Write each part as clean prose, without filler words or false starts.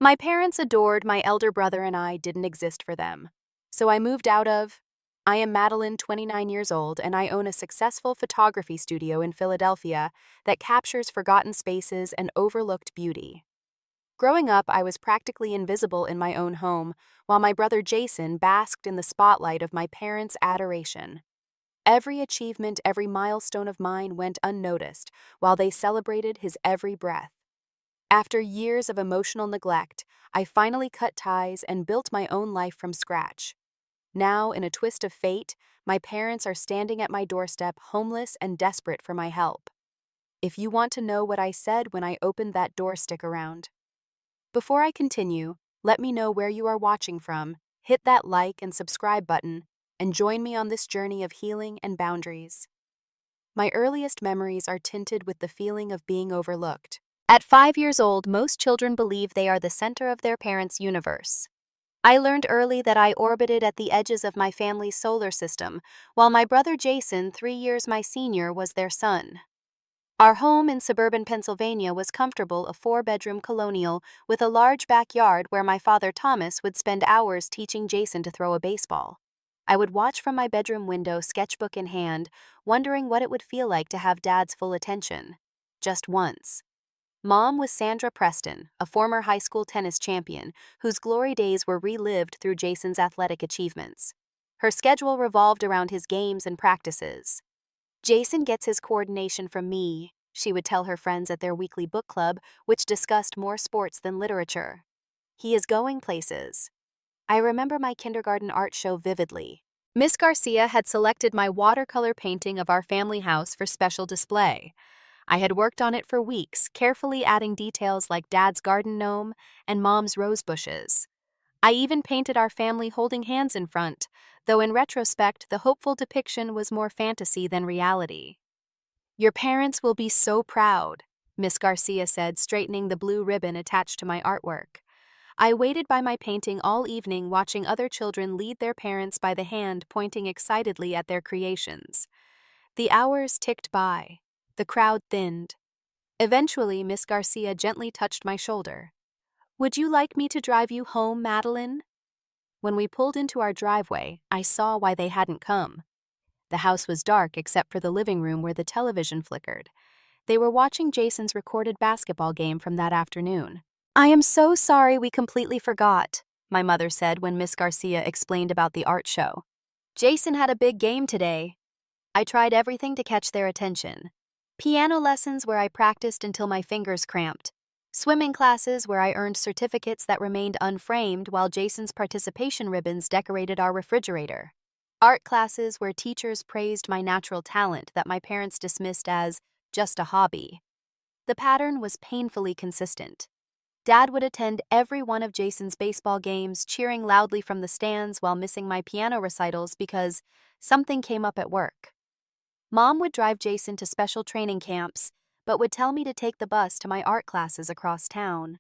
My parents adored my elder brother and I didn't exist for them. So I moved out of. I am Madeline, 29 years old, and I own a successful photography studio in Philadelphia that captures forgotten spaces and overlooked beauty. Growing up, I was practically invisible in my own home, while my brother Jason basked in the spotlight of my parents' adoration. Every achievement, every milestone of mine went unnoticed, while they celebrated his every breath. After years of emotional neglect, I finally cut ties and built my own life from scratch. Now, in a twist of fate, my parents are standing at my doorstep, homeless and desperate for my help. If you want to know what I said when I opened that door, stick around. Before I continue, let me know where you are watching from, hit that like and subscribe button, and join me on this journey of healing and boundaries. My earliest memories are tinted with the feeling of being overlooked. At 5 years old, most children believe they are the center of their parents' universe. I learned early that I orbited at the edges of my family's solar system, while my brother Jason, 3 years my senior, was their sun. Our home in suburban Pennsylvania was comfortable, a 4-bedroom colonial with a large backyard where my father Thomas would spend hours teaching Jason to throw a baseball. I would watch from my bedroom window, sketchbook in hand, wondering what it would feel like to have Dad's full attention. Just once. Mom was Sandra Preston, a former high school tennis champion, whose glory days were relived through Jason's athletic achievements. Her schedule revolved around his games and practices. Jason gets his coordination from me, she would tell her friends at their weekly book club, which discussed more sports than literature. He is going places. I remember my kindergarten art show vividly. Miss Garcia had selected my watercolor painting of our family house for special display. I had worked on it for weeks, carefully adding details like Dad's garden gnome and Mom's rose bushes. I even painted our family holding hands in front, though in retrospect, the hopeful depiction was more fantasy than reality. "Your parents will be so proud," Miss Garcia said, straightening the blue ribbon attached to my artwork. I waited by my painting all evening, watching other children lead their parents by the hand, pointing excitedly at their creations. The hours ticked by. The crowd thinned. Eventually, Miss Garcia gently touched my shoulder. "Would you like me to drive you home, Madeline?" When we pulled into our driveway, I saw why they hadn't come. The house was dark except for the living room where the television flickered. They were watching Jason's recorded basketball game from that afternoon. "I am so sorry, we completely forgot," my mother said when Miss Garcia explained about the art show. "Jason had a big game today." I tried everything to catch their attention. Piano lessons where I practiced until my fingers cramped. Swimming classes where I earned certificates that remained unframed while Jason's participation ribbons decorated our refrigerator. Art classes where teachers praised my natural talent that my parents dismissed as just a hobby. The pattern was painfully consistent. Dad would attend every one of Jason's baseball games, cheering loudly from the stands while missing my piano recitals because something came up at work. Mom would drive Jason to special training camps, but would tell me to take the bus to my art classes across town.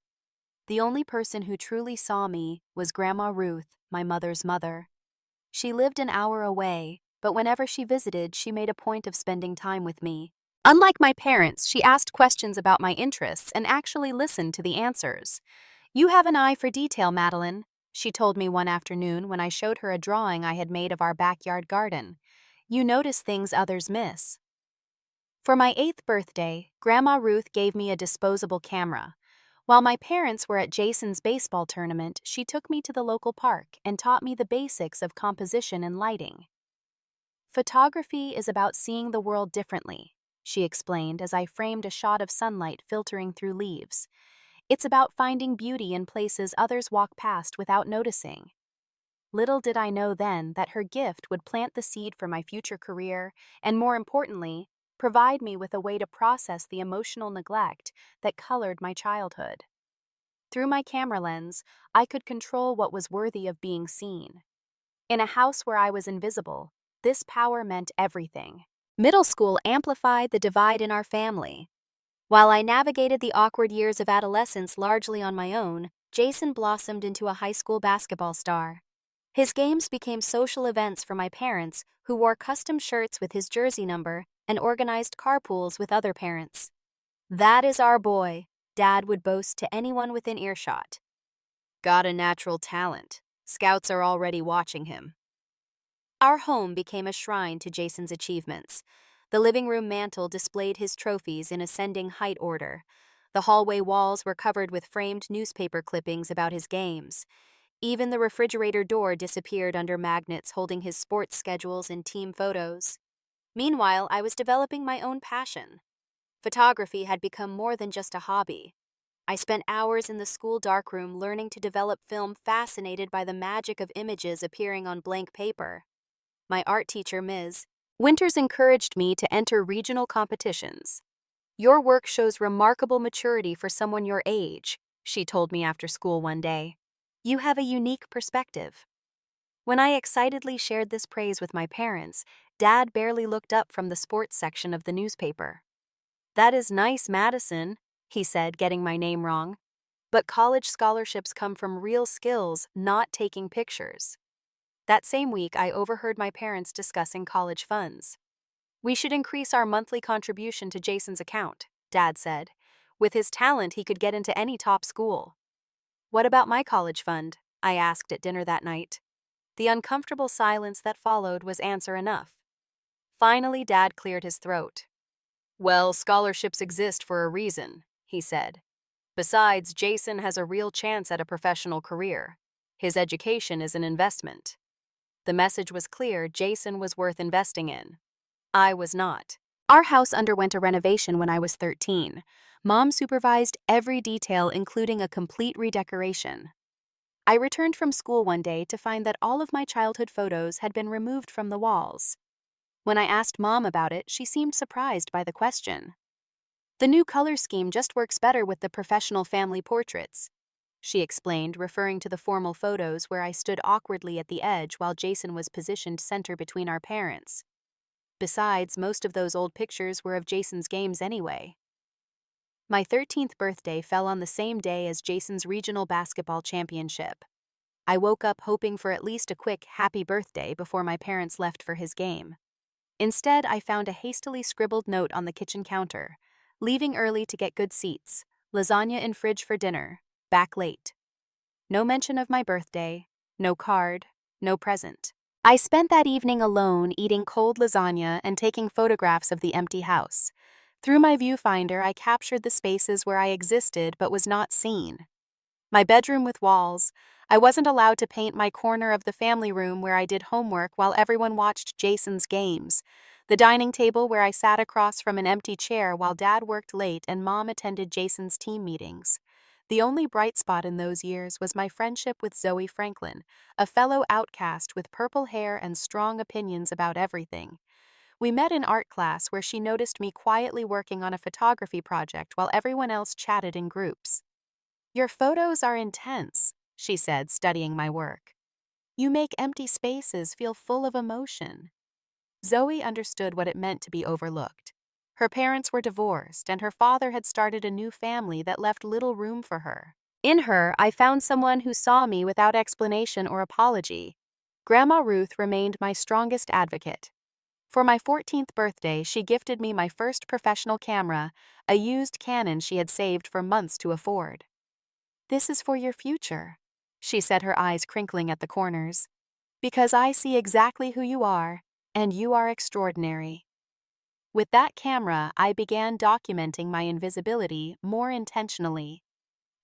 The only person who truly saw me was Grandma Ruth, my mother's mother. She lived an hour away, but whenever she visited, she made a point of spending time with me. Unlike my parents, she asked questions about my interests and actually listened to the answers. "You have an eye for detail, Madeline," she told me one afternoon when I showed her a drawing I had made of our backyard garden. "You notice things others miss." For my 8th birthday, Grandma Ruth gave me a disposable camera. While my parents were at Jason's baseball tournament, she took me to the local park and taught me the basics of composition and lighting. "Photography is about seeing the world differently," she explained as I framed a shot of sunlight filtering through leaves. "It's about finding beauty in places others walk past without noticing." Little did I know then that her gift would plant the seed for my future career and, more importantly, provide me with a way to process the emotional neglect that colored my childhood. Through my camera lens, I could control what was worthy of being seen. In a house where I was invisible, this power meant everything. Middle school amplified the divide in our family. While I navigated the awkward years of adolescence largely on my own, Jason blossomed into a high school basketball star. His games became social events for my parents, who wore custom shirts with his jersey number and organized carpools with other parents. "That is our boy," Dad would boast to anyone within earshot. Got a natural talent. Scouts are already watching him. Our home became a shrine to Jason's achievements. The living room mantel displayed his trophies in ascending height order. The hallway walls were covered with framed newspaper clippings about his games. Even the refrigerator door disappeared under magnets holding his sports schedules and team photos. Meanwhile, I was developing my own passion. Photography had become more than just a hobby. I spent hours in the school darkroom learning to develop film, fascinated by the magic of images appearing on blank paper. My art teacher, Ms. Winters, encouraged me to enter regional competitions. "Your work shows remarkable maturity for someone your age," she told me after school one day. "You have a unique perspective." When I excitedly shared this praise with my parents, Dad barely looked up from the sports section of the newspaper. "That is nice, Madison," he said, getting my name wrong. "But college scholarships come from real skills, not taking pictures." That same week, I overheard my parents discussing college funds. "We should increase our monthly contribution to Jason's account," Dad said. "With his talent, he could get into any top school." "What about my college fund?" I asked at dinner that night. The uncomfortable silence that followed was answer enough. Finally, Dad cleared his throat. "Well, scholarships exist for a reason," he said. "Besides, Jason has a real chance at a professional career. His education is an investment." The message was clear: Jason was worth investing in. I was not. Our house underwent a renovation when I was 13. Mom supervised every detail, including a complete redecoration. I returned from school one day to find that all of my childhood photos had been removed from the walls. When I asked Mom about it, she seemed surprised by the question. "The new color scheme just works better with the professional family portraits," she explained, referring to the formal photos where I stood awkwardly at the edge while Jason was positioned center between our parents. Besides, most of those old pictures were of Jason's games anyway. My 13th birthday fell on the same day as Jason's regional basketball championship. I woke up hoping for at least a quick happy birthday before my parents left for his game. Instead, I found a hastily scribbled note on the kitchen counter: "Leaving early to get good seats. Lasagna in fridge for dinner. Back late." No mention of my birthday, no card, no present. I spent that evening alone, eating cold lasagna and taking photographs of the empty house. Through my viewfinder, I captured the spaces where I existed but was not seen. My bedroom with walls. I wasn't allowed to paint my corner of the family room where I did homework while everyone watched Jason's games. The dining table where I sat across from an empty chair while Dad worked late and Mom attended Jason's team meetings. The only bright spot in those years was my friendship with Zoe Franklin, a fellow outcast with purple hair and strong opinions about everything. We met in art class where she noticed me quietly working on a photography project while everyone else chatted in groups. "Your photos are intense," she said, studying my work. "You make empty spaces feel full of emotion." Zoe understood what it meant to be overlooked. Her parents were divorced, and her father had started a new family that left little room for her. In her, I found someone who saw me without explanation or apology. Grandma Ruth remained my strongest advocate. For my 14th birthday, she gifted me my first professional camera, a used Canon she had saved for months to afford. "This is for your future," she said, her eyes crinkling at the corners. "Because I see exactly who you are, and you are extraordinary." With that camera, I began documenting my invisibility more intentionally.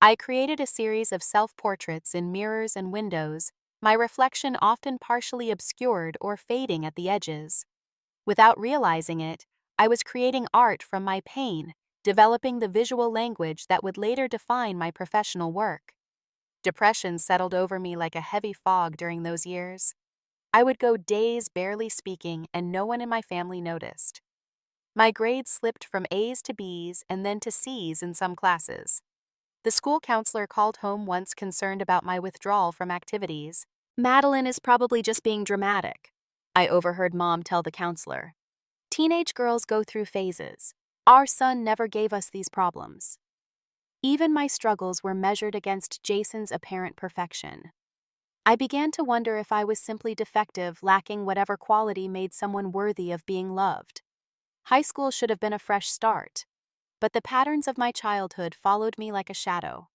I created a series of self-portraits in mirrors and windows, my reflection often partially obscured or fading at the edges. Without realizing it, I was creating art from my pain, developing the visual language that would later define my professional work. Depression settled over me like a heavy fog during those years. I would go days barely speaking, and no one in my family noticed. My grades slipped from A's to B's and then to C's in some classes. The school counselor called home once, concerned about my withdrawal from activities. "Madeline is probably just being dramatic," I overheard Mom tell the counselor. "Teenage girls go through phases. Our son never gave us these problems." Even my struggles were measured against Jason's apparent perfection. I began to wonder if I was simply defective, lacking whatever quality made someone worthy of being loved. High school should have been a fresh start, but the patterns of my childhood followed me like a shadow.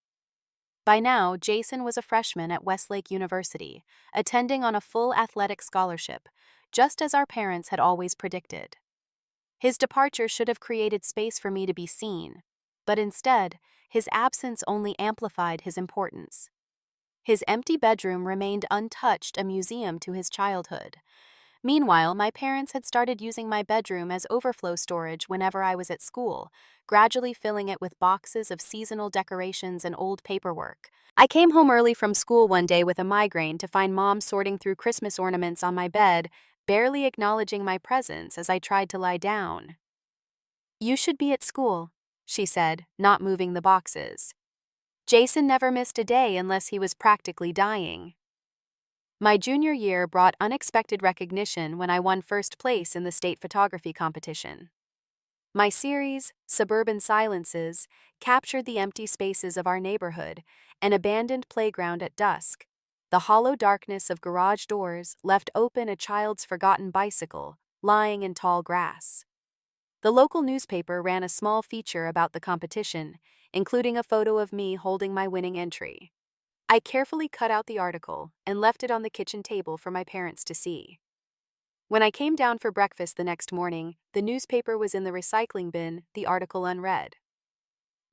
By now, Jason was a freshman at Westlake University, attending on a full athletic scholarship, just as our parents had always predicted. His departure should have created space for me to be seen, but instead, his absence only amplified his importance. His empty bedroom remained untouched, a museum to his childhood. Meanwhile, my parents had started using my bedroom as overflow storage whenever I was at school, gradually filling it with boxes of seasonal decorations and old paperwork. I came home early from school one day with a migraine to find Mom sorting through Christmas ornaments on my bed, barely acknowledging my presence as I tried to lie down. "You should be at school," she said, not moving the boxes. Jason never missed a day unless he was practically dying. My junior year brought unexpected recognition when I won first place in the state photography competition. My series, Suburban Silences, captured the empty spaces of our neighborhood, an abandoned playground at dusk. The hollow darkness of garage doors left open a child's forgotten bicycle, lying in tall grass. The local newspaper ran a small feature about the competition, including a photo of me holding my winning entry. I carefully cut out the article and left it on the kitchen table for my parents to see. When I came down for breakfast the next morning, the newspaper was in the recycling bin, the article unread.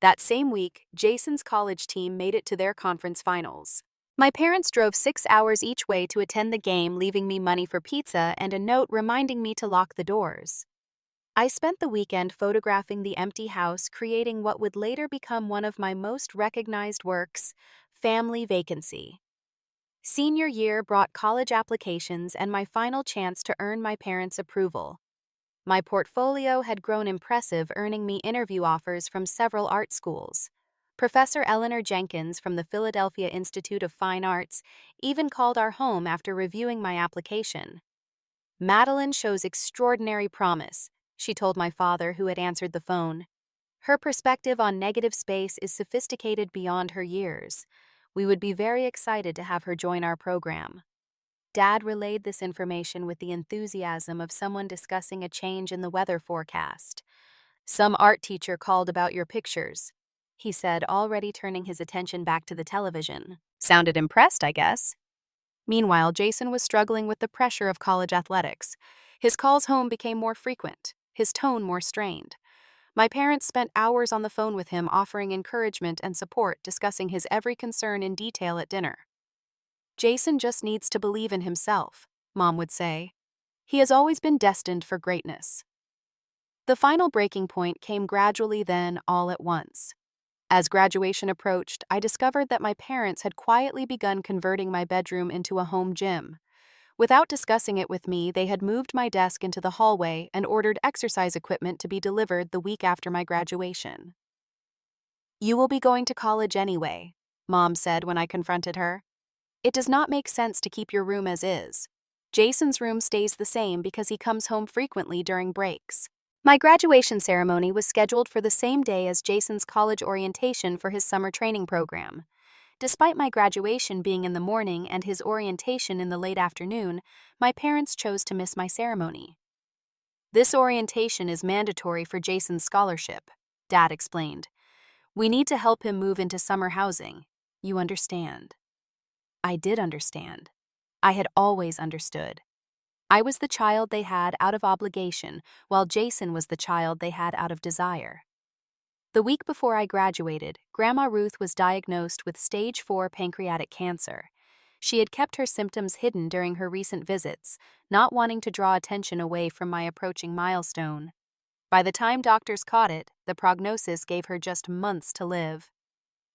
That same week, Jason's college team made it to their conference finals. My parents drove 6 hours each way to attend the game, leaving me money for pizza and a note reminding me to lock the doors. I spent the weekend photographing the empty house, creating what would later become one of my most recognized works, Family Vacancy. Senior year brought college applications and my final chance to earn my parents' approval. My portfolio had grown impressive, earning me interview offers from several art schools. Professor Eleanor Jenkins from the Philadelphia Institute of Fine Arts even called our home after reviewing my application. "Madeline shows extraordinary promise," she told my father, who had answered the phone. "Her perspective on negative space is sophisticated beyond her years. We would be very excited to have her join our program." Dad relayed this information with the enthusiasm of someone discussing a change in the weather forecast. "Some art teacher called about your pictures," he said, already turning his attention back to the television. "Sounded impressed, I guess." Meanwhile, Jason was struggling with the pressure of college athletics. His calls home became more frequent, his tone more strained. My parents spent hours on the phone with him, offering encouragement and support, discussing his every concern in detail at dinner. "Jason just needs to believe in himself," Mom would say. "He has always been destined for greatness." The final breaking point came gradually, then all at once. As graduation approached, I discovered that my parents had quietly begun converting my bedroom into a home gym. Without discussing it with me, they had moved my desk into the hallway and ordered exercise equipment to be delivered the week after my graduation. "You will be going to college anyway," Mom said when I confronted her. "It does not make sense to keep your room as is. Jason's room stays the same because he comes home frequently during breaks." My graduation ceremony was scheduled for the same day as Jason's college orientation for his summer training program. Despite my graduation being in the morning and his orientation in the late afternoon, my parents chose to miss my ceremony. "This orientation is mandatory for Jason's scholarship," Dad explained. "We need to help him move into summer housing. You understand." I did understand. I had always understood. I was the child they had out of obligation, while Jason was the child they had out of desire. The week before I graduated, Grandma Ruth was diagnosed with stage 4 pancreatic cancer. She had kept her symptoms hidden during her recent visits, not wanting to draw attention away from my approaching milestone. By the time doctors caught it, the prognosis gave her just months to live.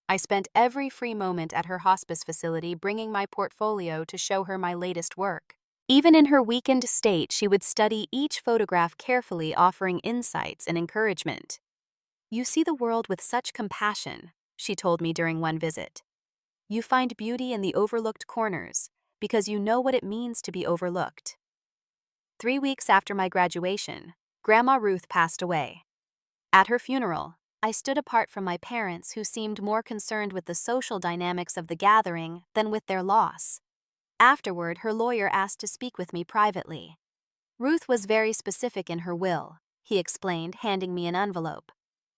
I spent every free moment at her hospice facility bringing my portfolio to show her my latest work. Even in her weakened state, she would study each photograph carefully, offering insights and encouragement. "You see the world with such compassion," she told me during one visit. "You find beauty in the overlooked corners because you know what it means to be overlooked." 3 weeks after my graduation, Grandma Ruth passed away. At her funeral, I stood apart from my parents, who seemed more concerned with the social dynamics of the gathering than with their loss. Afterward, her lawyer asked to speak with me privately. "Ruth was very specific in her will," he explained, handing me an envelope.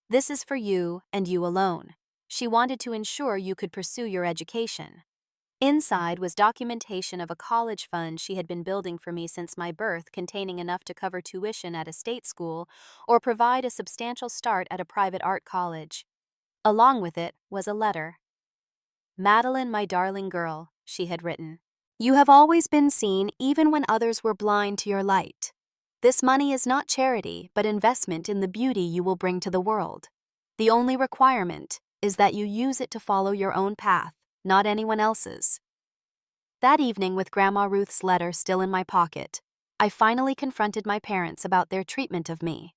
"This is for you and you alone. She wanted to ensure you could pursue your education. Inside was documentation of a college fund she had been building for me since my birth, containing enough to cover tuition at a state school or provide a substantial start at a private art college. Along with it was a letter. "Madeline, my darling girl," she had written. "You have always been seen even when others were blind to your light. This money is not charity, but investment in the beauty you will bring to the world. The only requirement is that you use it to follow your own path, not anyone else's." That evening, with Grandma Ruth's letter still in my pocket, I finally confronted my parents about their treatment of me.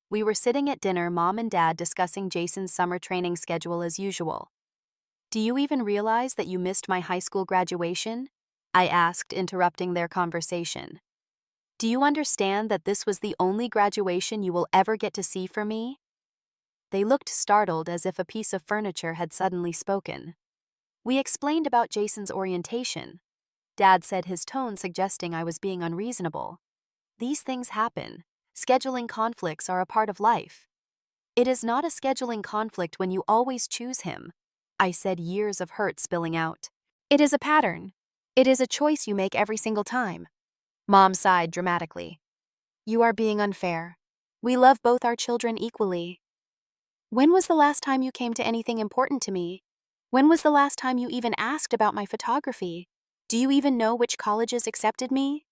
We were sitting at dinner, Mom and Dad discussing Jason's summer training schedule as usual. "Do you even realize that you missed my high school graduation?" I asked, interrupting their conversation. "Do you understand that this was the only graduation you will ever get to see for me?" They looked startled, as if a piece of furniture had suddenly spoken. We explained about Jason's orientation. Dad said, his tone suggesting I was being unreasonable. "These things happen. Scheduling conflicts are a part of life." "It is not a scheduling conflict when you always choose him," I said, years of hurt spilling out. "It is a pattern. It is a choice you make every single time." Mom sighed dramatically. "You are being unfair. We love both our children equally." "When was the last time you came to anything important to me? When was the last time you even asked about my photography? Do you even know which colleges accepted me?"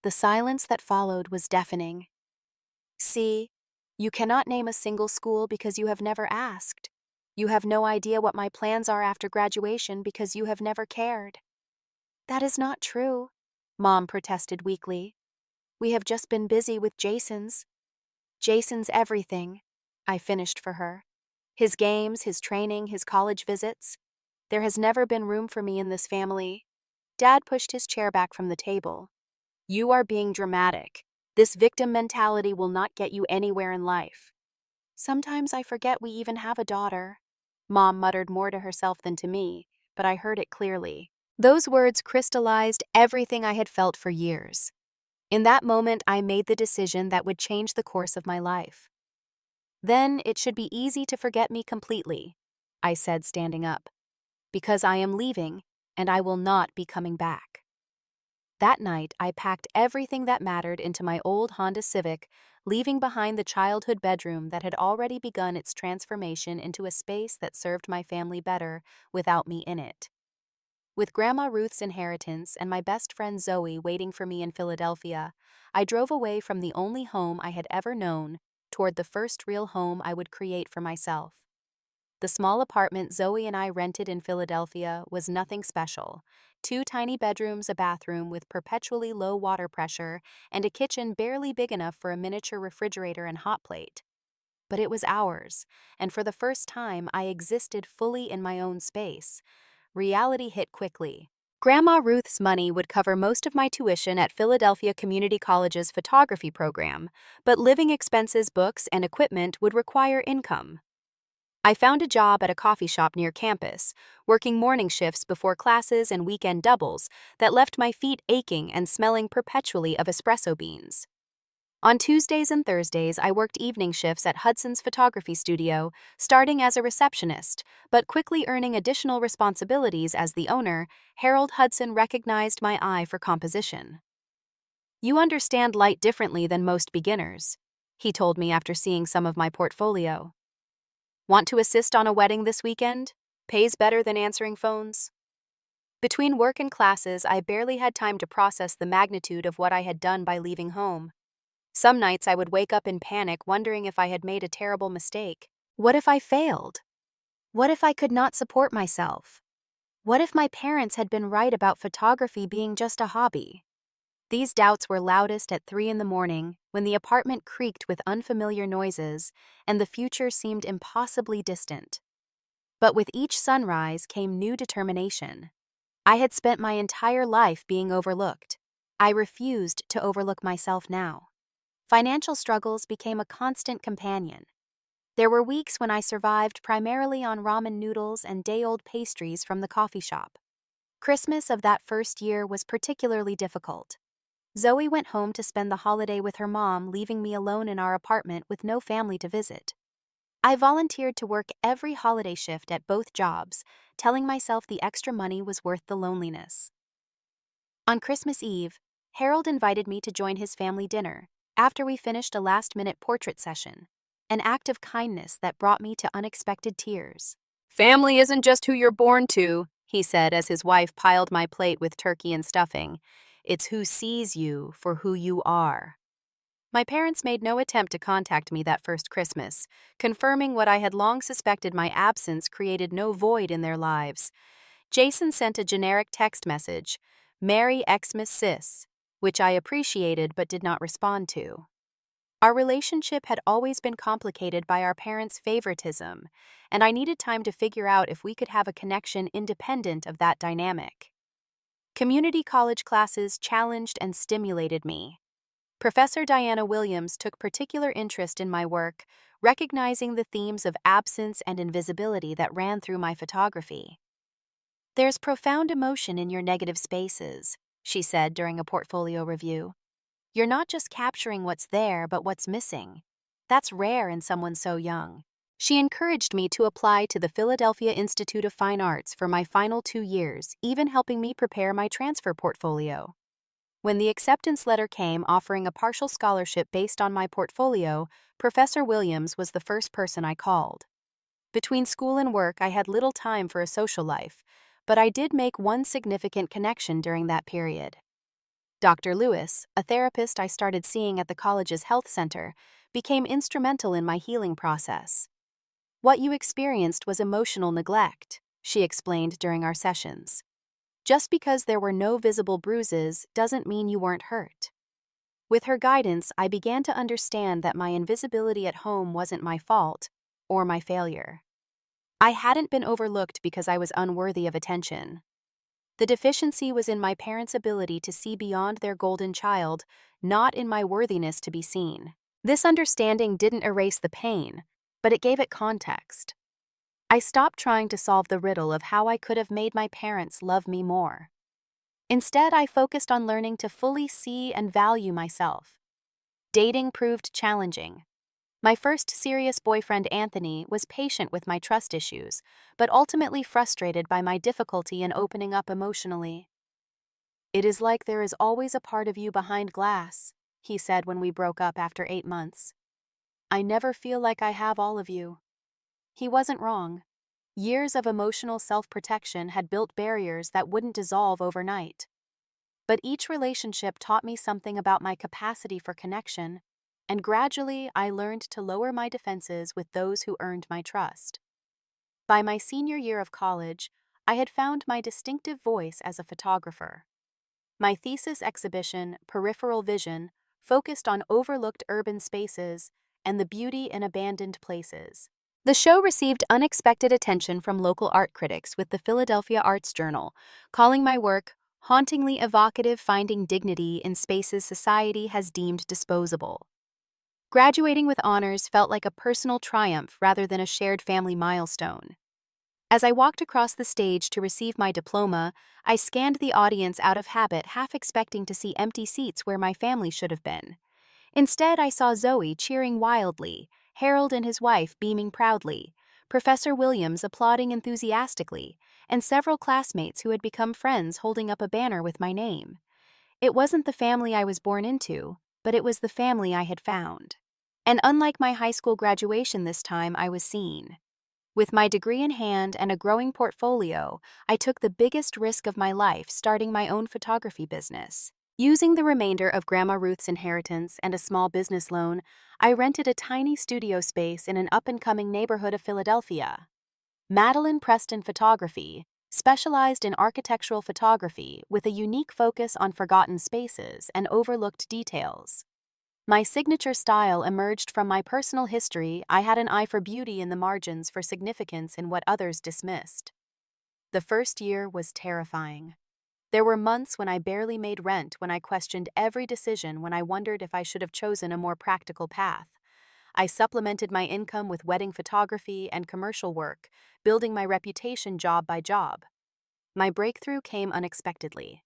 The silence that followed was deafening. "See, you cannot name a single school because you have never asked. You have no idea what my plans are after graduation because you have never cared." "That is not true," Mom protested weakly. "We have just been busy with Jason's everything," I finished for her. "His games, his training, his college visits. There has never been room for me in this family." Dad pushed his chair back from the table. "You are being dramatic. This victim mentality will not get you anywhere in life." "Sometimes I forget we even have a daughter." Mom muttered more to herself than to me, but I heard it clearly. Those words crystallized everything I had felt for years. In that moment, I made the decision that would change the course of my life. "Then it should be easy to forget me completely," I said, standing up, "because I am leaving and I will not be coming back." That night, I packed everything that mattered into my old Honda Civic, leaving behind the childhood bedroom that had already begun its transformation into a space that served my family better without me in it. With Grandma Ruth's inheritance and my best friend Zoe waiting for me in Philadelphia, I drove away from the only home I had ever known toward the first real home I would create for myself. The small apartment Zoe and I rented in Philadelphia was nothing special. 2 tiny bedrooms, a bathroom with perpetually low water pressure, and a kitchen barely big enough for a miniature refrigerator and hot plate. But it was ours, and for the first time I existed fully in my own space. Reality hit quickly. Grandma Ruth's money would cover most of my tuition at Philadelphia Community College's photography program, but living expenses, books, and equipment would require income. I found a job at a coffee shop near campus, working morning shifts before classes and weekend doubles that left my feet aching and smelling perpetually of espresso beans. On Tuesdays and Thursdays, I worked evening shifts at Hudson's photography studio, starting as a receptionist, but quickly earning additional responsibilities as the owner. Harold Hudson recognized my eye for composition. "You understand light differently than most beginners," he told me after seeing some of my portfolio. "Want to assist on a wedding this weekend? Pays better than answering phones." Between work and classes, I barely had time to process the magnitude of what I had done by leaving home. Some nights I would wake up in panic, wondering if I had made a terrible mistake. What if I failed? What if I could not support myself? What if my parents had been right about photography being just a hobby? These doubts were loudest at 3 in the morning, when the apartment creaked with unfamiliar noises and the future seemed impossibly distant. But with each sunrise came new determination. I had spent my entire life being overlooked. I refused to overlook myself now. Financial struggles became a constant companion. There were weeks when I survived primarily on ramen noodles and day-old pastries from the coffee shop. Christmas of that first year was particularly difficult. Zoe went home to spend the holiday with her mom, leaving me alone in our apartment with no family to visit. I volunteered to work every holiday shift at both jobs, telling myself the extra money was worth the loneliness. On Christmas Eve, Harold invited me to join his family dinner after we finished a last-minute portrait session, an act of kindness that brought me to unexpected tears. "Family isn't just who you're born to," he said as his wife piled my plate with turkey and stuffing. "It's who sees you for who you are." My parents made no attempt to contact me that first Christmas, confirming what I had long suspected: my absence created no void in their lives. Jason sent a generic text message, "Merry Xmas Sis," which I appreciated but did not respond to. Our relationship had always been complicated by our parents' favoritism, and I needed time to figure out if we could have a connection independent of that dynamic. Community college classes challenged and stimulated me. Professor Diana Williams took particular interest in my work, recognizing the themes of absence and invisibility that ran through my photography. "There's profound emotion in your negative spaces," she said during a portfolio review. "You're not just capturing what's there, but what's missing. That's rare in someone so young." She encouraged me to apply to the Philadelphia Institute of Fine Arts for my final 2 years, even helping me prepare my transfer portfolio. When the acceptance letter came offering a partial scholarship based on my portfolio, Professor Williams was the first person I called. Between school and work, I had little time for a social life, but I did make one significant connection during that period. Dr. Lewis, a therapist I started seeing at the college's health center, became instrumental in my healing process. "What you experienced was emotional neglect," she explained during our sessions. "Just because there were no visible bruises doesn't mean you weren't hurt." With her guidance, I began to understand that my invisibility at home wasn't my fault or my failure. I hadn't been overlooked because I was unworthy of attention. The deficiency was in my parents' ability to see beyond their golden child, not in my worthiness to be seen. This understanding didn't erase the pain, but it gave it context. I stopped trying to solve the riddle of how I could have made my parents love me more. Instead, I focused on learning to fully see and value myself. Dating proved challenging. My first serious boyfriend, Anthony, was patient with my trust issues, but ultimately frustrated by my difficulty in opening up emotionally. "It is like there is always a part of you behind glass," he said when we broke up after 8 months. "I never feel like I have all of you." He wasn't wrong. Years of emotional self-protection had built barriers that wouldn't dissolve overnight. But each relationship taught me something about my capacity for connection, and gradually I learned to lower my defenses with those who earned my trust. By my senior year of college, I had found my distinctive voice as a photographer. My thesis exhibition, Peripheral Vision, focused on overlooked urban spaces and the beauty in abandoned places. The show received unexpected attention from local art critics, with the Philadelphia Arts Journal calling my work hauntingly evocative, finding dignity in spaces society has deemed disposable. Graduating with honors felt like a personal triumph rather than a shared family milestone. As I walked across the stage to receive my diploma, I scanned the audience out of habit, half expecting to see empty seats where my family should have been. Instead, I saw Zoe cheering wildly, Harold and his wife beaming proudly, Professor Williams applauding enthusiastically, and several classmates who had become friends holding up a banner with my name. It wasn't the family I was born into, but it was the family I had found. And unlike my high school graduation this time, I was seen. With my degree in hand and a growing portfolio, I took the biggest risk of my life, starting my own photography business. Using the remainder of Grandma Ruth's inheritance and a small business loan, I rented a tiny studio space in an up-and-coming neighborhood of Philadelphia. Madeline Preston Photography specialized in architectural photography with a unique focus on forgotten spaces and overlooked details. My signature style emerged from my personal history. I had an eye for beauty in the margins, for significance in what others dismissed. The first year was terrifying. There were months when I barely made rent, when I questioned every decision, when I wondered if I should have chosen a more practical path. I supplemented my income with wedding photography and commercial work, building my reputation job by job. My breakthrough came unexpectedly.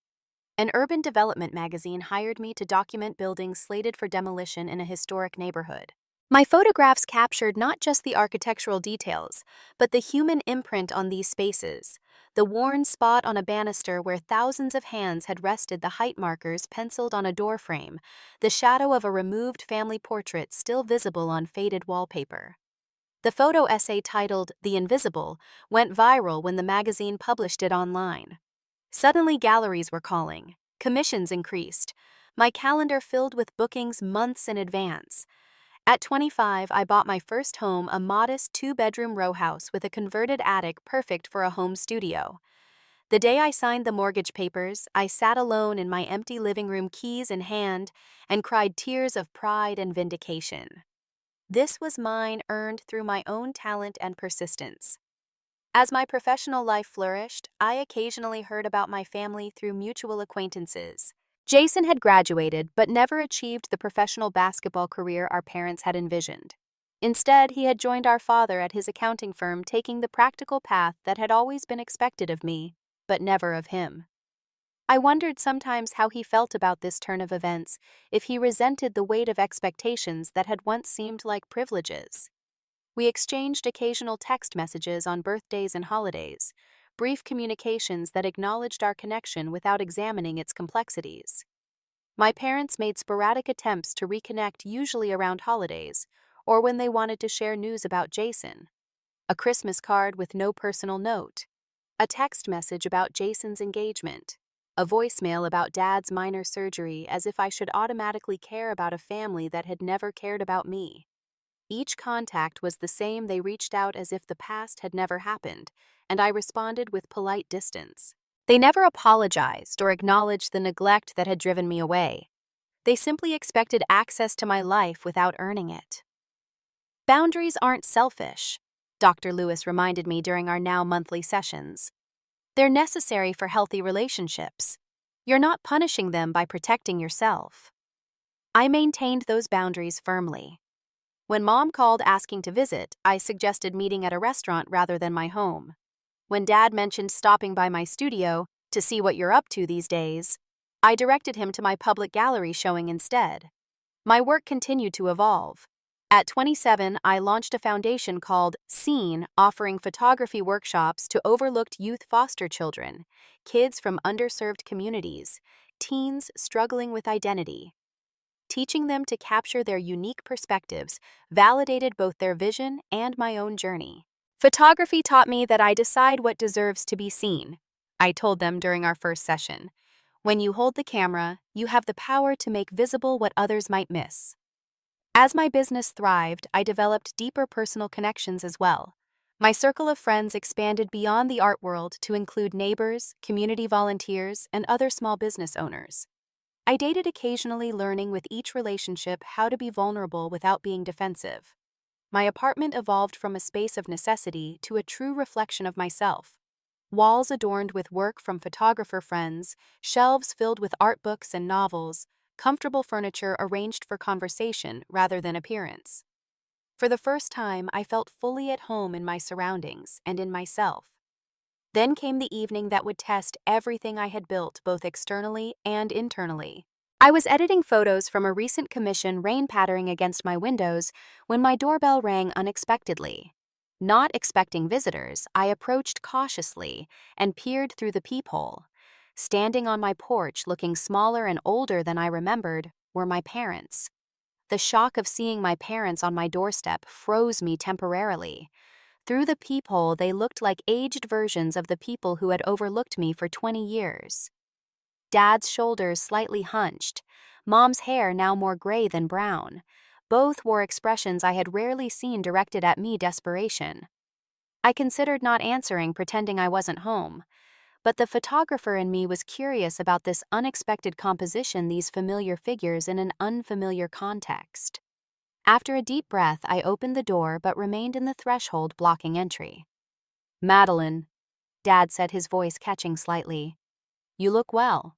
An urban development magazine hired me to document buildings slated for demolition in a historic neighborhood. My photographs captured not just the architectural details, but the human imprint on these spaces, the worn spot on a banister where thousands of hands had rested, the height markers penciled on a doorframe, the shadow of a removed family portrait still visible on faded wallpaper. The photo essay titled "The Invisible" went viral when the magazine published it online. Suddenly, galleries were calling, commissions increased, my calendar filled with bookings months in advance. At 25, I bought my first home, a modest two-bedroom row house with a converted attic perfect for a home studio. The day I signed the mortgage papers, I sat alone in my empty living room, keys in hand, and cried tears of pride and vindication. This was mine, earned through my own talent and persistence. As my professional life flourished, I occasionally heard about my family through mutual acquaintances. Jason had graduated but never achieved the professional basketball career our parents had envisioned. Instead, he had joined our father at his accounting firm, taking the practical path that had always been expected of me, but never of him. I wondered sometimes how he felt about this turn of events, if he resented the weight of expectations that had once seemed like privileges. We exchanged occasional text messages on birthdays and holidays, brief communications that acknowledged our connection without examining its complexities. My parents made sporadic attempts to reconnect, usually around holidays, or when they wanted to share news about Jason. A Christmas card with no personal note, a text message about Jason's engagement, a voicemail about Dad's minor surgery, as if I should automatically care about a family that had never cared about me. Each contact was the same. They reached out as if the past had never happened, and I responded with polite distance. They never apologized or acknowledged the neglect that had driven me away. They simply expected access to my life without earning it. Boundaries aren't selfish, Dr. Lewis reminded me during our now monthly sessions. They're necessary for healthy relationships. You're not punishing them by protecting yourself. I maintained those boundaries firmly. When Mom called asking to visit, I suggested meeting at a restaurant rather than my home. When Dad mentioned stopping by my studio to see what you're up to these days, I directed him to my public gallery showing instead. My work continued to evolve. At 27, I launched a foundation called Scene, offering photography workshops to overlooked youth foster children, kids from underserved communities, teens struggling with identity. Teaching them to capture their unique perspectives validated both their vision and my own journey. Photography taught me that I decide what deserves to be seen, I told them during our first session. When you hold the camera, you have the power to make visible what others might miss. As my business thrived, I developed deeper personal connections as well. My circle of friends expanded beyond the art world to include neighbors, community volunteers, and other small business owners. I dated occasionally, learning with each relationship how to be vulnerable without being defensive. My apartment evolved from a space of necessity to a true reflection of myself. Walls adorned with work from photographer friends, shelves filled with art books and novels, comfortable furniture arranged for conversation rather than appearance. For the first time, I felt fully at home in my surroundings and in myself. Then came the evening that would test everything I had built, both externally and internally. I was editing photos from a recent commission, rain pattering against my windows, when my doorbell rang unexpectedly. Not expecting visitors, I approached cautiously and peered through the peephole. Standing on my porch, looking smaller and older than I remembered, were my parents. The shock of seeing my parents on my doorstep froze me temporarily. Through the peephole, they looked like aged versions of the people who had overlooked me for 20 years. Dad's shoulders slightly hunched, Mom's hair now more gray than brown. Both wore expressions I had rarely seen directed at me: desperation. I considered not answering, pretending I wasn't home. But the photographer in me was curious about this unexpected composition, these familiar figures in an unfamiliar context. After a deep breath, I opened the door but remained in the threshold, blocking entry. "Madeline," Dad said, his voice catching slightly. "You look well."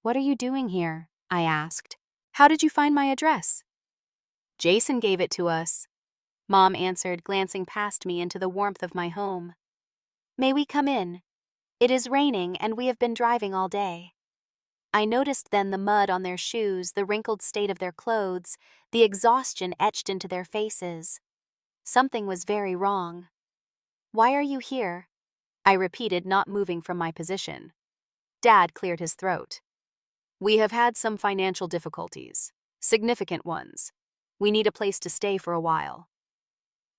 "What are you doing here?" I asked. "How did you find my address?" "Jason gave it to us," Mom answered, glancing past me into the warmth of my home. "May we come in? It is raining and we have been driving all day." I noticed then the mud on their shoes, the wrinkled state of their clothes, the exhaustion etched into their faces. Something was very wrong. "Why are you here?" I repeated, not moving from my position. Dad cleared his throat. "We have had some financial difficulties. Significant ones. We need a place to stay for a while."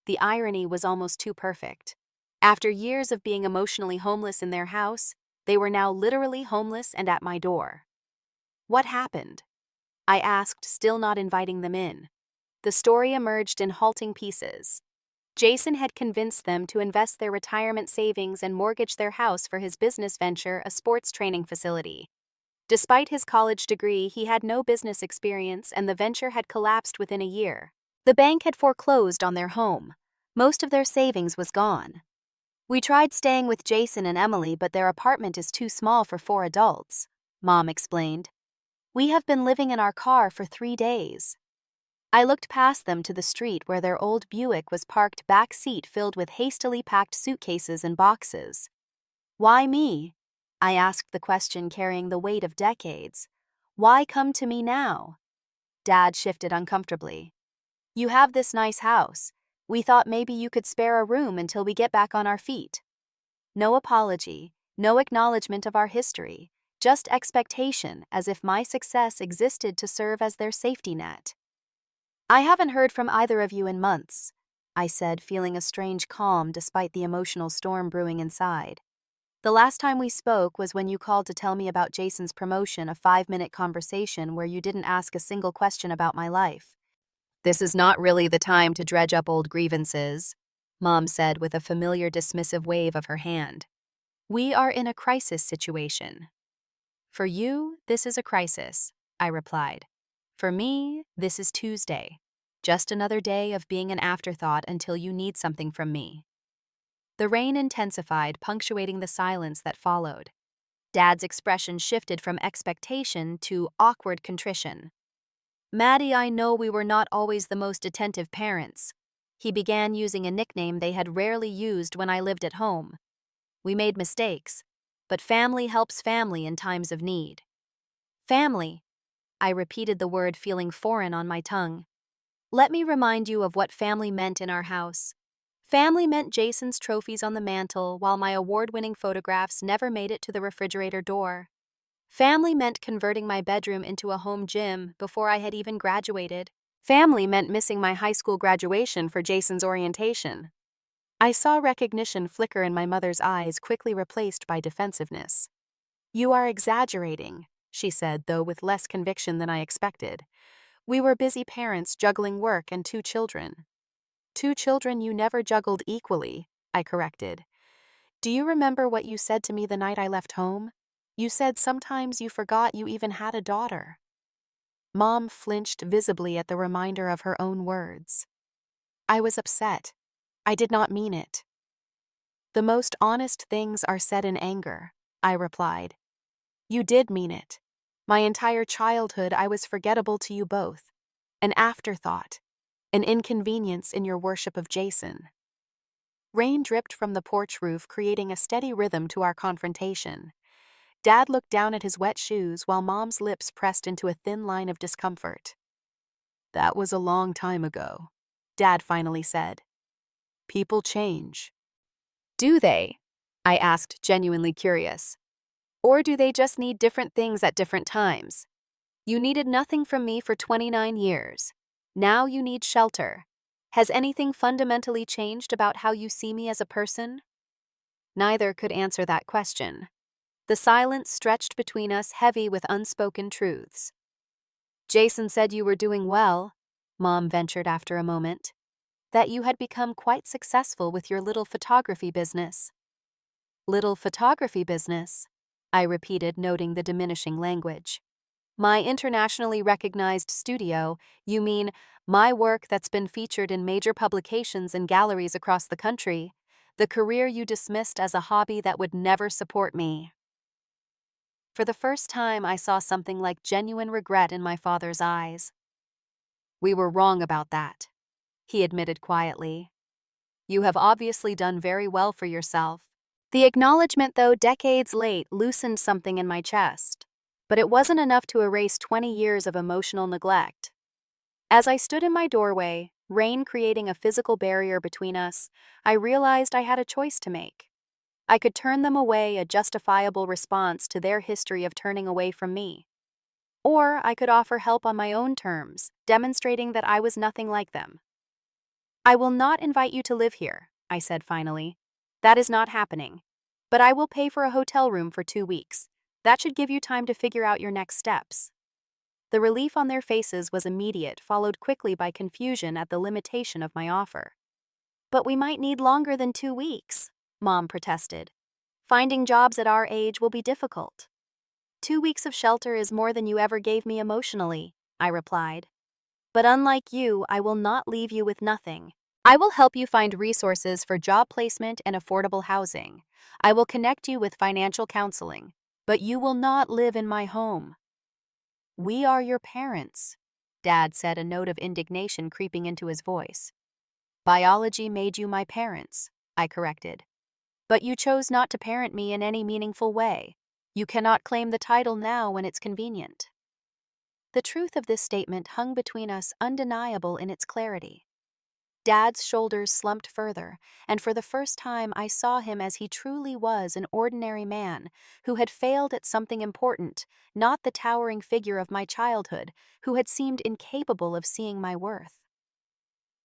The irony was almost too perfect. After years of being emotionally homeless in their house, they were now literally homeless and at my door. "What happened?" I asked, still not inviting them in. The story emerged in halting pieces. Jason had convinced them to invest their retirement savings and mortgage their house for his business venture, a sports training facility. Despite his college degree, he had no business experience and the venture had collapsed within a year. The bank had foreclosed on their home. Most of their savings was gone. "We tried staying with Jason and Emily, but their apartment is too small for 4 adults," Mom explained. "We have been living in our car for 3 days." I looked past them to the street where their old Buick was parked, back seat filled with hastily packed suitcases and boxes. "Why me?" I asked, the question carrying the weight of decades. "Why come to me now?" Dad shifted uncomfortably. "You have this nice house. We thought maybe you could spare a room until we get back on our feet." No apology, no acknowledgement of our history, just expectation, as if my success existed to serve as their safety net. "I haven't heard from either of you in months," I said, feeling a strange calm despite the emotional storm brewing inside. "The last time we spoke was when you called to tell me about Jason's promotion, a 5-minute conversation where you didn't ask a single question about my life." "This is not really the time to dredge up old grievances," Mom said with a familiar dismissive wave of her hand. "We are in a crisis situation." "For you, this is a crisis," I replied. "For me, this is Tuesday. Just another day of being an afterthought until you need something from me." The rain intensified, punctuating the silence that followed. Dad's expression shifted from expectation to awkward contrition. "Maddie, I know we were not always the most attentive parents." He began using a nickname they had rarely used when I lived at home. "We made mistakes, but family helps family in times of need." "Family." I repeated the word, feeling foreign on my tongue. "Let me remind you of what family meant in our house. Family meant Jason's trophies on the mantle, while my award-winning photographs never made it to the refrigerator door. Family meant converting my bedroom into a home gym before I had even graduated. Family meant missing my high school graduation for Jason's orientation." I saw recognition flicker in my mother's eyes, quickly replaced by defensiveness. "You are exaggerating," she said, though with less conviction than I expected. "We were busy parents juggling work and 2 children." "2 children you never juggled equally," I corrected. "Do you remember what you said to me the night I left home? You said sometimes you forgot you even had a daughter." Mom flinched visibly at the reminder of her own words. "I was upset. I did not mean it." "The most honest things are said in anger," I replied. "You did mean it. My entire childhood I was forgettable to you both. An afterthought. An inconvenience in your worship of Jason." Rain dripped from the porch roof, creating a steady rhythm to our confrontation. Dad looked down at his wet shoes while Mom's lips pressed into a thin line of discomfort. "That was a long time ago," Dad finally said. "People change." "Do they?" I asked, genuinely curious. "Or do they just need different things at different times? You needed nothing from me for 29 years. Now you need shelter. Has anything fundamentally changed about how you see me as a person?" Neither could answer that question. The silence stretched between us, heavy with unspoken truths. "Jason said you were doing well," Mom ventured after a moment. "That you had become quite successful with your little photography business." "Little photography business?" I repeated, noting the diminishing language. "My internationally recognized studio? You mean my work that's been featured in major publications and galleries across the country? The career you dismissed as a hobby that would never support me?" For the first time, I saw something like genuine regret in my father's eyes. "We were wrong about that," he admitted quietly. "You have obviously done very well for yourself." The acknowledgement, though decades late, loosened something in my chest. but it wasn't enough to erase 20 years of emotional neglect. As I stood in my doorway, rain creating a physical barrier between us, I realized I had a choice to make. I could turn them away, a justifiable response to their history of turning away from me. Or I could offer help on my own terms, demonstrating that I was nothing like them. "I will not invite you to live here," I said finally. "That is not happening. But I will pay for a hotel room for 2 weeks. That should give you time to figure out your next steps." The relief on their faces was immediate, followed quickly by confusion at the limitation of my offer. "But we might need longer than 2 weeks," Mom protested. "Finding jobs at our age will be difficult." "2 weeks of shelter is more than you ever gave me emotionally," I replied. "But unlike you, I will not leave you with nothing. I will help you find resources for job placement and affordable housing. I will connect you with financial counseling. But you will not live in my home." "We are your parents," Dad said, a note of indignation creeping into his voice. "Biology made you my parents," I corrected. "But you chose not to parent me in any meaningful way. You cannot claim the title now when it's convenient." The truth of this statement hung between us, undeniable in its clarity. Dad's shoulders slumped further, and for the first time I saw him as he truly was, an ordinary man who had failed at something important, not the towering figure of my childhood who had seemed incapable of seeing my worth.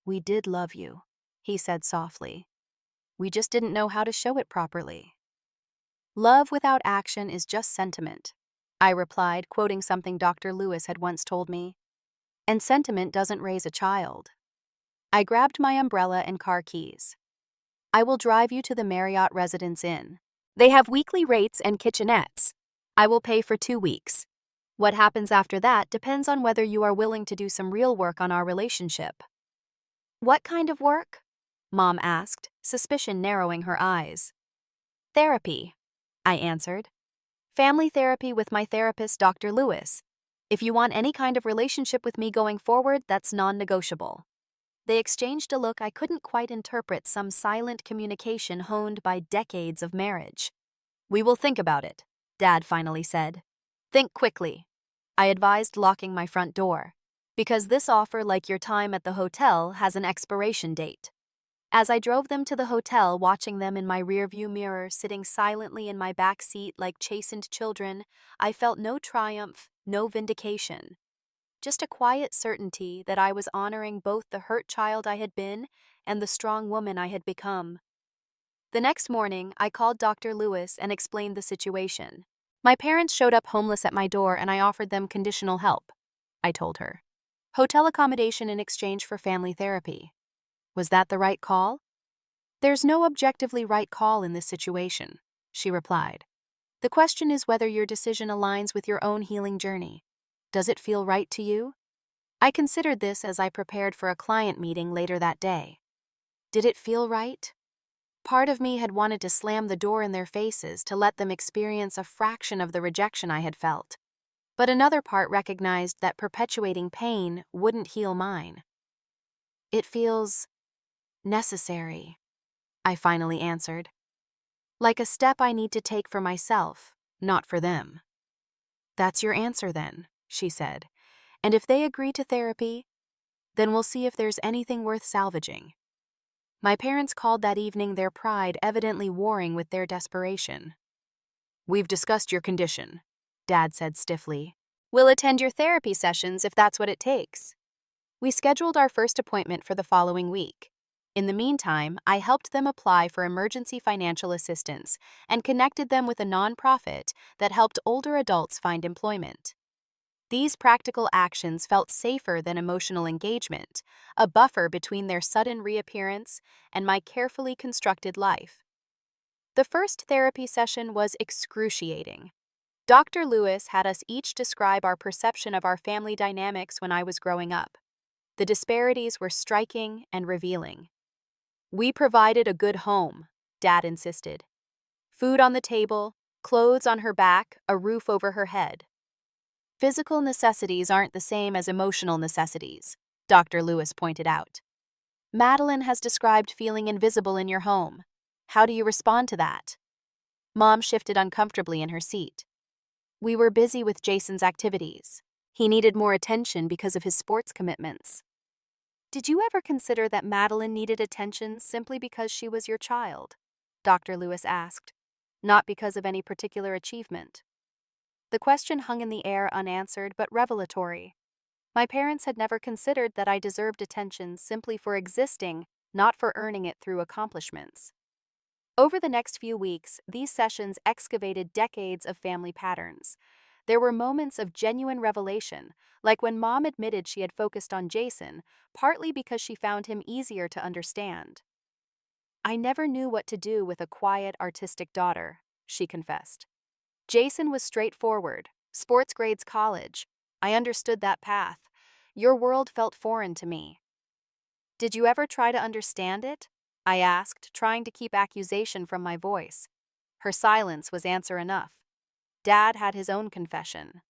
"We did love you," he said softly. "We just didn't know how to show it properly." "Love without action is just sentiment," I replied, quoting something Dr. Lewis had once told me. "And sentiment doesn't raise a child." I grabbed my umbrella and car keys. "I will drive you to the Marriott Residence Inn. They have weekly rates and kitchenettes. I will pay for 2 weeks. What happens after that depends on whether you are willing to do some real work on our relationship." "What kind of work?" Mom asked, suspicion narrowing her eyes. "Therapy," I answered. "Family therapy with my therapist, Dr. Lewis. If you want any kind of relationship with me going forward, that's non-negotiable." They exchanged a look I couldn't quite interpret, some silent communication honed by decades of marriage. "We will think about it," Dad finally said. "Think quickly," I advised, locking my front door, "because this offer, like your time at the hotel, has an expiration date." As I drove them to the hotel, watching them in my rearview mirror, sitting silently in my back seat like chastened children, I felt no triumph, no vindication. Just a quiet certainty that I was honoring both the hurt child I had been and the strong woman I had become. The next morning, I called Dr. Lewis and explained the situation. "My parents showed up homeless at my door and I offered them conditional help," I told her. "Hotel accommodation in exchange for family therapy." "Was that the right call?" "There's no objectively right call in this situation," she replied. "The question is whether your decision aligns with your own healing journey. Does it feel right to you?" I considered this as I prepared for a client meeting later that day. Did it feel right? Part of me had wanted to slam the door in their faces to let them experience a fraction of the rejection I had felt. But another part recognized that perpetuating pain wouldn't heal mine. "It feels necessary," I finally answered. "Like a step I need to take for myself, not for them." "That's your answer then," she said. "And if they agree to therapy, then we'll see if there's anything worth salvaging." My parents called that evening, their pride evidently warring with their desperation. "We've discussed your condition," Dad said stiffly. "We'll attend your therapy sessions if that's what it takes." We scheduled our first appointment for the following week. In the meantime, I helped them apply for emergency financial assistance and connected them with a nonprofit that helped older adults find employment. These practical actions felt safer than emotional engagement, a buffer between their sudden reappearance and my carefully constructed life. The first therapy session was excruciating. Dr. Lewis had us each describe our perception of our family dynamics when I was growing up. The disparities were striking and revealing. "We provided a good home," Dad insisted. "Food on the table, clothes on her back, a roof over her head." "Physical necessities aren't the same as emotional necessities," Dr. Lewis pointed out. "Madeline has described feeling invisible in your home. How do you respond to that?" Mom shifted uncomfortably in her seat. We were busy with Jason's activities. He needed more attention because of his sports commitments. Did you ever consider that Madeline needed attention simply because she was your child? Dr. Lewis asked, not because of any particular achievement. The question hung in the air unanswered but revelatory. My parents had never considered that I deserved attention simply for existing, not for earning it through accomplishments. Over the next few weeks, these sessions excavated decades of family patterns. There were moments of genuine revelation, like when Mom admitted she had focused on Jason, partly because she found him easier to understand. "I never knew what to do with a quiet, artistic daughter," she confessed. "Jason was straightforward, sports grades college. I understood that path. Your world felt foreign to me." "Did you ever try to understand it?" I asked, trying to keep accusation from my voice. Her silence was answer enough. Dad had his own confession.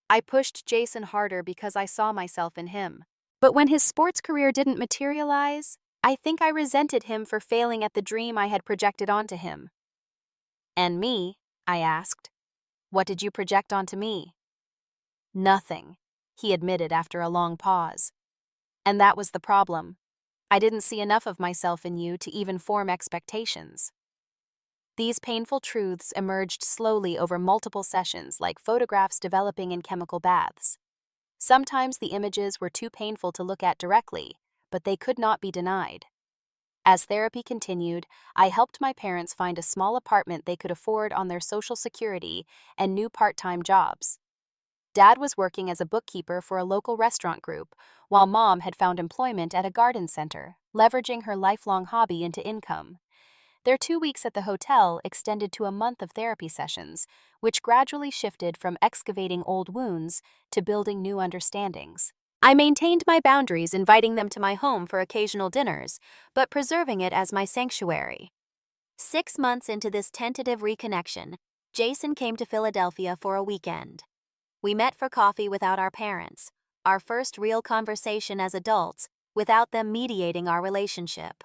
"I pushed Jason harder because I saw myself in him. But when his sports career didn't materialize, I think I resented him for failing at the dream I had projected onto him." "And me?" I asked. "What did you project onto me?" "Nothing," he admitted after a long pause. "And that was the problem. I didn't see enough of myself in you to even form expectations." These painful truths emerged slowly over multiple sessions, like photographs developing in chemical baths. Sometimes the images were too painful to look at directly, but they could not be denied. As therapy continued, I helped my parents find a small apartment they could afford on their Social Security and new part-time jobs. Dad was working as a bookkeeper for a local restaurant group, while Mom had found employment at a garden center, leveraging her lifelong hobby into income. Their 2 weeks at the hotel extended to a month of therapy sessions, which gradually shifted from excavating old wounds to building new understandings. I maintained my boundaries, inviting them to my home for occasional dinners, but preserving it as my sanctuary. 6 months into this tentative reconnection, Jason came to Philadelphia for a weekend. We met for coffee without our parents, our first real conversation as adults, without them mediating our relationship.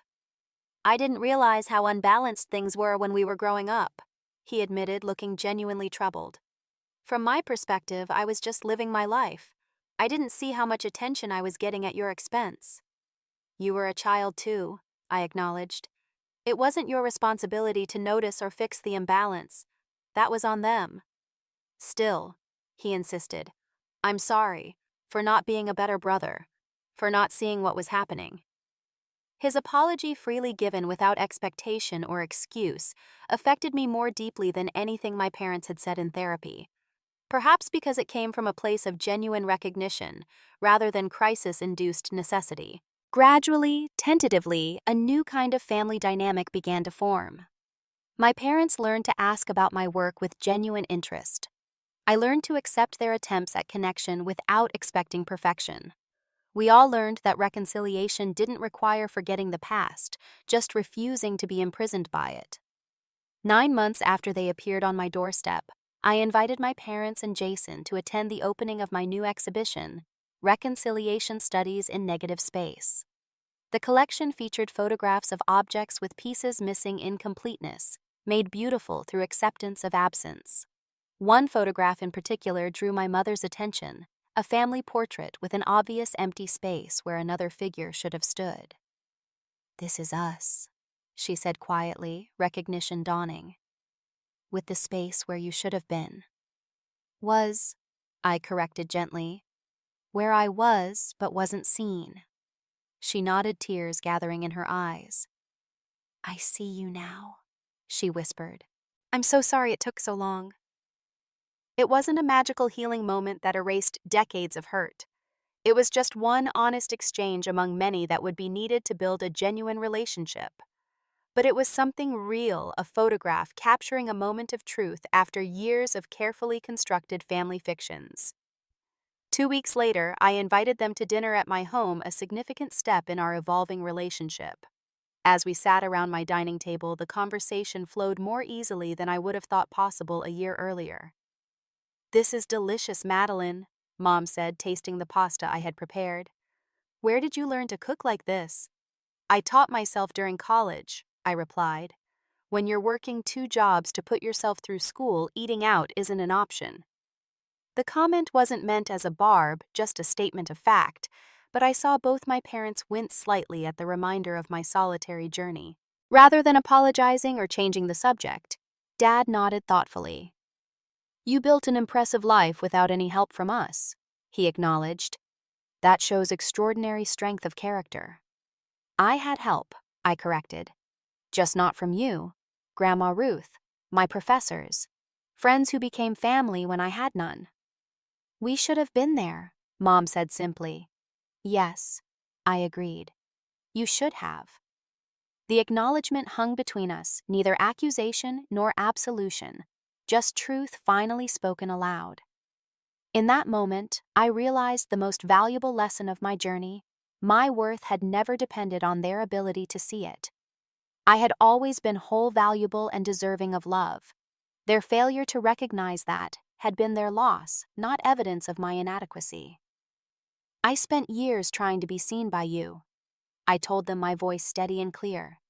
"I didn't realize how unbalanced things were when we were growing up," he admitted, looking genuinely troubled. "From my perspective, I was just living my life. I didn't see how much attention I was getting at your expense." "You were a child too," I acknowledged. "It wasn't your responsibility to notice or fix the imbalance. That was on them." "Still," he insisted, "I'm sorry for not being a better brother, for not seeing what was happening." His apology, freely given without expectation or excuse, affected me more deeply than anything my parents had said in therapy. Perhaps because it came from a place of genuine recognition, rather than crisis-induced necessity. Gradually, tentatively, a new kind of family dynamic began to form. My parents learned to ask about my work with genuine interest. I learned to accept their attempts at connection without expecting perfection. We all learned that reconciliation didn't require forgetting the past, just refusing to be imprisoned by it. 9 months after they appeared on my doorstep, I invited my parents and Jason to attend the opening of my new exhibition, Reconciliation Studies in Negative Space. The collection featured photographs of objects with pieces missing incompleteness, made beautiful through acceptance of absence. One photograph in particular drew my mother's attention, a family portrait with an obvious empty space where another figure should have stood. "This is us," she said quietly, recognition dawning. "With the space where you should have been." "Was," I corrected gently, "where I was but wasn't seen." She nodded, tears gathering in her eyes. "I see you now," she whispered. "I'm so sorry it took so long." It wasn't a magical healing moment that erased decades of hurt. It was just one honest exchange among many that would be needed to build a genuine relationship. But it was something real, a photograph capturing a moment of truth after years of carefully constructed family fictions. 2 weeks later, I invited them to dinner at my home, a significant step in our evolving relationship. As we sat around my dining table, the conversation flowed more easily than I would have thought possible a year earlier. "This is delicious, Madeline," Mom said, tasting the pasta I had prepared. "Where did you learn to cook like this?" "I taught myself during college," I replied. When you're working 2 jobs to put yourself through school, eating out isn't an option. The comment wasn't meant as a barb, just a statement of fact, but I saw both my parents wince slightly at the reminder of my solitary journey. Rather than apologizing or changing the subject, Dad nodded thoughtfully. "You built an impressive life without any help from us," he acknowledged. "That shows extraordinary strength of character." "I had help," I corrected. "Just not from you, Grandma Ruth, my professors, friends who became family when I had none." "We should have been there," Mom said simply. "Yes," I agreed. "You should have." The acknowledgement hung between us, neither accusation nor absolution, just truth finally spoken aloud. In that moment, I realized the most valuable lesson of my journey: my worth had never depended on their ability to see it. I had always been whole, valuable, and deserving of love. Their failure to recognize that had been their loss, not evidence of my inadequacy. "I spent years trying to be seen by you," I told them, my voice steady and clear.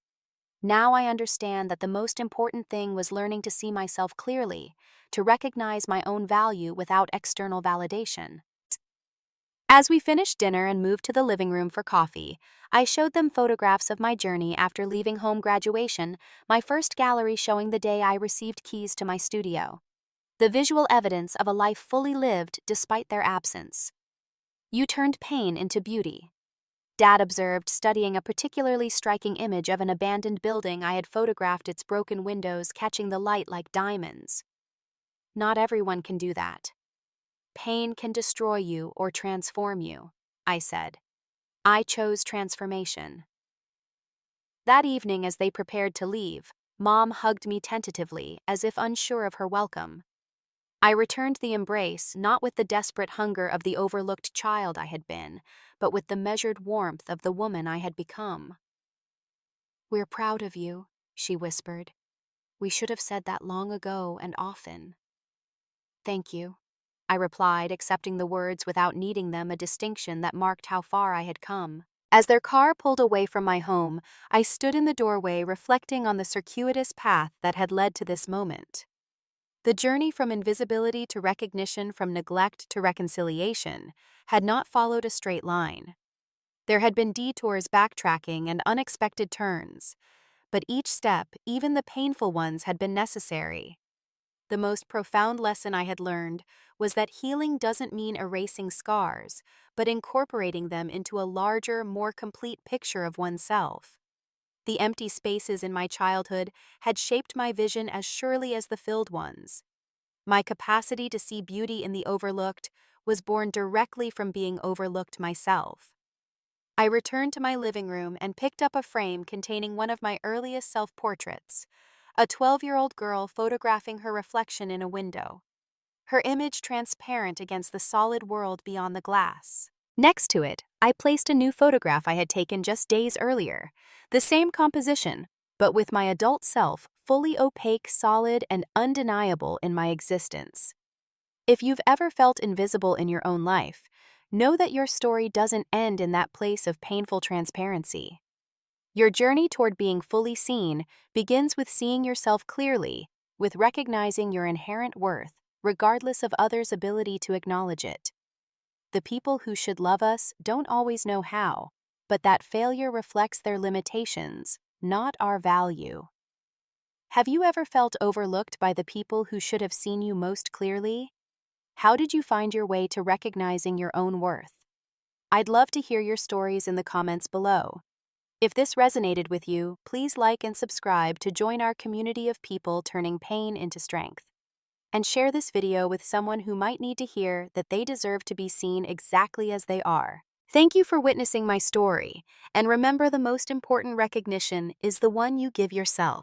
"Now I understand that the most important thing was learning to see myself clearly, to recognize my own value without external validation." As we finished dinner and moved to the living room for coffee, I showed them photographs of my journey after leaving home graduation, my first gallery showing the day I received keys to my studio. The visual evidence of a life fully lived despite their absence. "You turned pain into beauty," Dad observed, studying a particularly striking image of an abandoned building I had photographed, its broken windows catching the light like diamonds. "Not everyone can do that. Pain can destroy you or transform you," I said. "I chose transformation." That evening, as they prepared to leave, Mom hugged me tentatively, as if unsure of her welcome. I returned the embrace, not with the desperate hunger of the overlooked child I had been, but with the measured warmth of the woman I had become. "We're proud of you," she whispered. "We should have said that long ago and often." "Thank you," I replied, accepting the words without needing them, a distinction that marked how far I had come. As their car pulled away from my home, I stood in the doorway reflecting on the circuitous path that had led to this moment. The journey from invisibility to recognition, from neglect to reconciliation, had not followed a straight line. There had been detours, backtracking, and unexpected turns, but each step, even the painful ones, had been necessary. The most profound lesson I had learned was that healing doesn't mean erasing scars, but incorporating them into a larger, more complete picture of oneself. The empty spaces in my childhood had shaped my vision as surely as the filled ones. My capacity to see beauty in the overlooked was born directly from being overlooked myself. I returned to my living room and picked up a frame containing one of my earliest self-portraits, a 12-year-old girl photographing her reflection in a window, her image transparent against the solid world beyond the glass. Next to it, I placed a new photograph I had taken just days earlier, the same composition, but with my adult self fully opaque, solid, and undeniable in my existence. If you've ever felt invisible in your own life, know that your story doesn't end in that place of painful transparency. Your journey toward being fully seen begins with seeing yourself clearly, with recognizing your inherent worth, regardless of others' ability to acknowledge it. The people who should love us don't always know how, but that failure reflects their limitations, not our value. Have you ever felt overlooked by the people who should have seen you most clearly? How did you find your way to recognizing your own worth? I'd love to hear your stories in the comments below. If this resonated with you, please like and subscribe to join our community of people turning pain into strength. And share this video with someone who might need to hear that they deserve to be seen exactly as they are. Thank you for witnessing my story, and remember, the most important recognition is the one you give yourself.